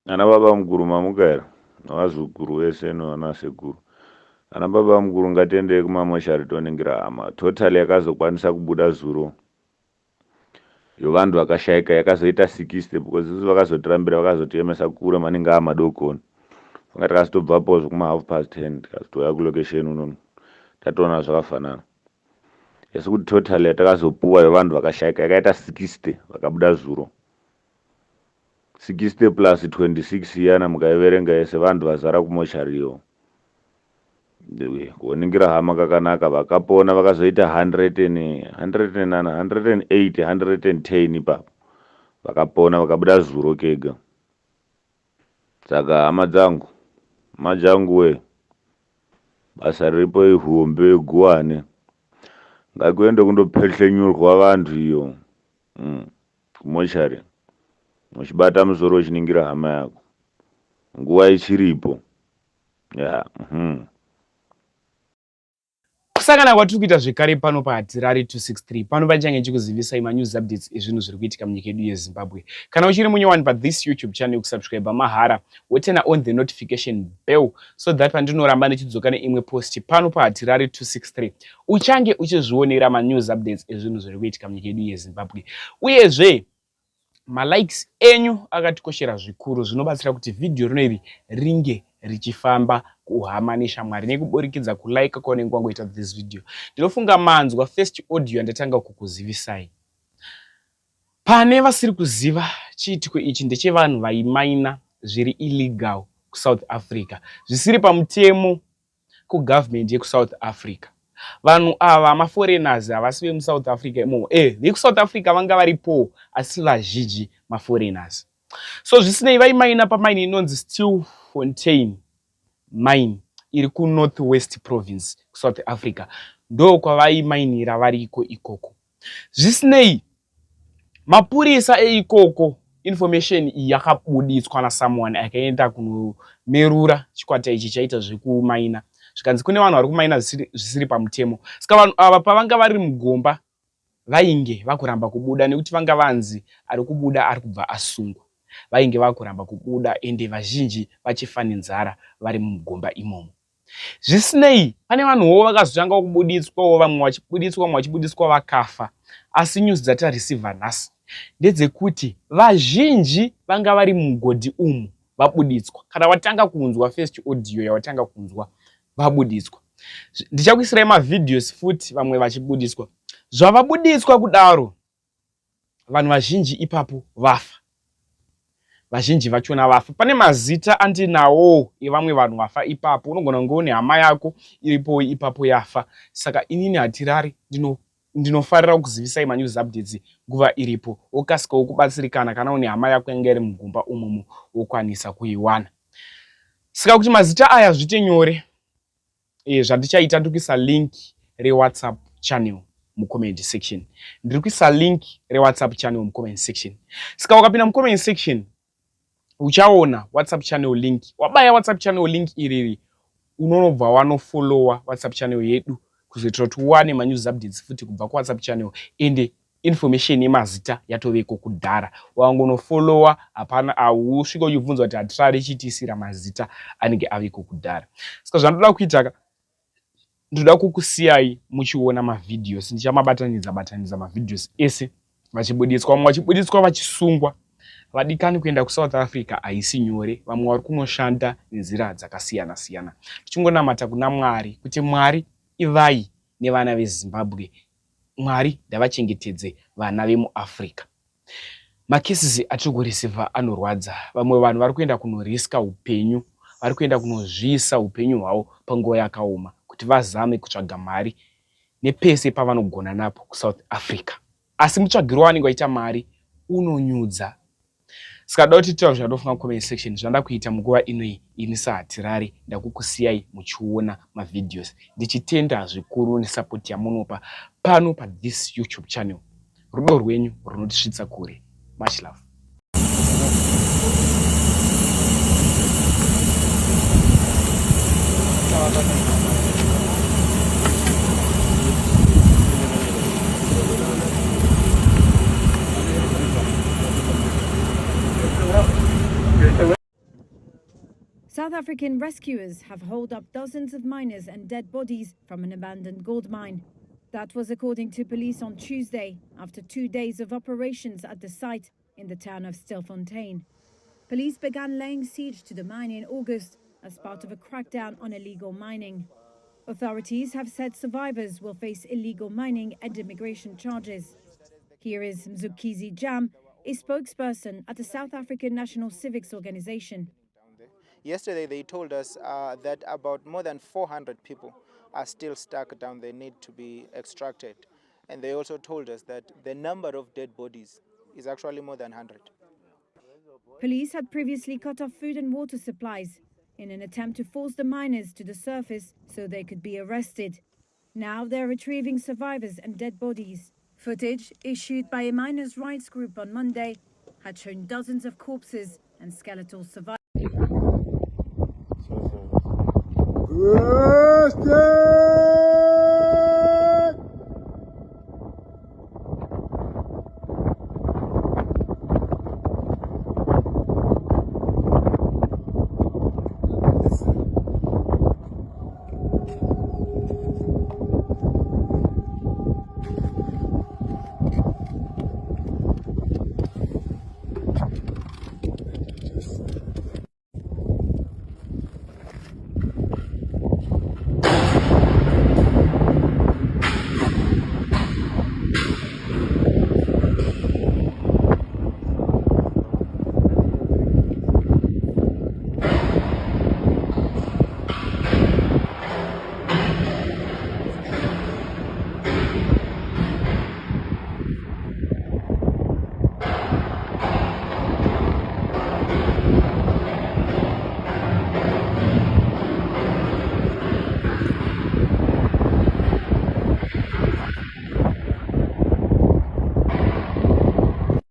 ana baba mukuru mamugaira navazukuru vese nevana sekuru. Ana baba mukuru ngatiendei kumamoshari toningira hama. Totali yakazokwanisa kubuda zuro yovanhu vakashayika yakazoita 60 because isusu vakazotirambira vakazotiemesa kure maningi amadokoni. Funga takazotobvapo zvekuma 10:30 tikazotouya kulocation unono tatoona zvakafanana. Esi kuti totali yatakazopuwa yevanhu vakashayika yakaita 60 vakabuda zuro. 60 plus 26 iyana mukaiverenga yese vanhu vazara kumoshariyo. Kuningira hama kakanaka vakapona vakazoita 108 110 ipapo vakapona vakabuda zuro kega. Saka hama dzangu majangu we basa riripo ihombe guwane ngakuende kundopehlenyurwa vantu iyo kumoshari muchibata musoro uchiningira hama yako nguva ichiripo ya kusangana kwatiri kuita zvekare pano pahatirari 263 pano pachange chikuzivisai manews updates ezvinhu zviri kuitika munyika yedu yezimbabwe. Kana uchiri munyowani pathis youtube channel kusubscribe mahara wotena on the notification bell so that pandinoramba ndichidzoka neimwe post pano pahatirari 263 uchange uchizvionera manews updates ezvinhu zviri kuitika munyika yedu yezimbabwe. Uyezve malikes enyu akatikoshera zvikuru zvinobatsira kuti vhidhiyo rino iri ringe richifamba kuhama neshamwari nekuburikidza kulike kwaunenge wangoita this video. Ndinofunga manzwa first audio yandatanga kukuzivisai. Pane vasiri kuziva chiitiko ichi ndechevanhu vaimaina zviri illegal kuSouth Africa, zvisiri pamutemo kugovernment yekuSouth Africa. Vanhu ava maforeigners havasi vemuSouth Africa imomo. VekuSouth Africa vanga varipo asi vazhinji maforeigners. So zvisinei vaimaina pamaini inonzi Stilfontein mine iri kuNorth-West Province kuSouth Africa. Ndo kwavaimainira variko ikoko. Zvisinei mapurisa eikoko information iyi yakabuditswa nasomeone akaenda kunomerura chikwata ichi chaita zvekumaina. Zvikanzi kune vanhu vari kumaina zvisiri pamutemo. Saka vanhu ava pavanga vari mugomba vainge vakuramba kubuda nekuti vanga vanzi ari kubuda ari kubva asungwa. Vainge vakuramba kubuda ende vazhinji vachifa nenzara vari mugomba imomo. Zvisinei pane vanhuwo vakazotanga kubuditswawo, vamwe vachibuditswa vakafa. Asi news dzatareceiva nhasi ndedzekuti vazhinji vanga vari mugodhi umu vabuditswa. Kana watanga kunzwa first audio yawatanga kunzwa vabuditswa. Ndichakuisirai mavideos futi vamwe vachibuditswa. Zvavabuditswa kudaro vanhu vazhinji ipapo vafa. Vazhinji vachona vafa. Pane mazita andinawo evamwe vanhu vafa ipapo. Unogona kunge une hama yako iripo ipapo yafa. Saka inini hatirari ndinofarira kuzivisai manews updates nguva iripo. Okasikawo kubatsirikana kana une hama yako yanga iri mugomba umomo wokwanisa kuiwana. Saka kuti mazita aya zviite nyore, zvandichaita ndikuisa link reWhatsApp channel mucomment section. Ndiri kuisa link reWhatsApp channel mucomment section. Saka wakapinda mucomment section uchaona WhatsApp channel link. Wabaya WhatsApp channel link iriri unonobva wanofollowa WhatsApp channel yedu kuzoitira kuti uwane manews updates futi kubva kuWhatsApp channel ende information yemazita yatoveko kudhara. Wangonofollowa hapana usvika uchibvunzwa kuti hatirari chitisira mazita anenge aveko kudhara. Saka zvandoda kuita ndoda kukusiyai muchiona mavideos. Ndichamabatanidza mavideos ese vachibuditswa, vamwe vachibuditswa vachisungwa. Vadikani kuenda kuSouth Africa haisi nyore, vamwe vari kunoshanda nenzira dzakasiyana siyana. Tichingonamata kuna Mwari kuti Mwari ivai nevana veZimbabwe. Mwari ndavachengetedze vana vemuAfrica. Makesisi atiri kureceiva anorwadza. Vamwe vanhu vari kuenda kunoriska upenyu, vari kuenda kunozviisa upenyu hwavo panguva yakaoma kuti vazame kutsvaga mari nepese pavanogona napo kuSouth Africa. Asi mutsvagiro wanenge waita mari unonyudza. Saka da kuti taura zvadofunga comment section zvanda kuita munguva inoi ini sahatirari ndakukusiyai muchiona mavideos. Ndichitenda zvikuru nesupport yamunopa pano pathis YouTube channel. Rudo rwenyu runotisvitsa kure. Much love. South African rescuers have hauled up dozens of miners and dead bodies from an abandoned gold mine. That was according to police on Tuesday, after 2 days of operations at the site in the town of Stilfontein. Police began laying siege to the mine in August as part of a crackdown on illegal mining. Authorities have said survivors will face illegal mining and immigration charges. Here is Mzukizi Jam, a spokesperson at the South African National Civics Organization. Yesterday they told us that about more than 400 people are still stuck down there, need to be extracted. And they also told us that the number of dead bodies is actually more than 100. Police had previously cut off food and water supplies in an attempt to force the miners to the surface so they could be arrested. Now they're retrieving survivors and dead bodies. Footage issued by a miners' rights group on Monday had shown dozens of corpses and skeletal survivors.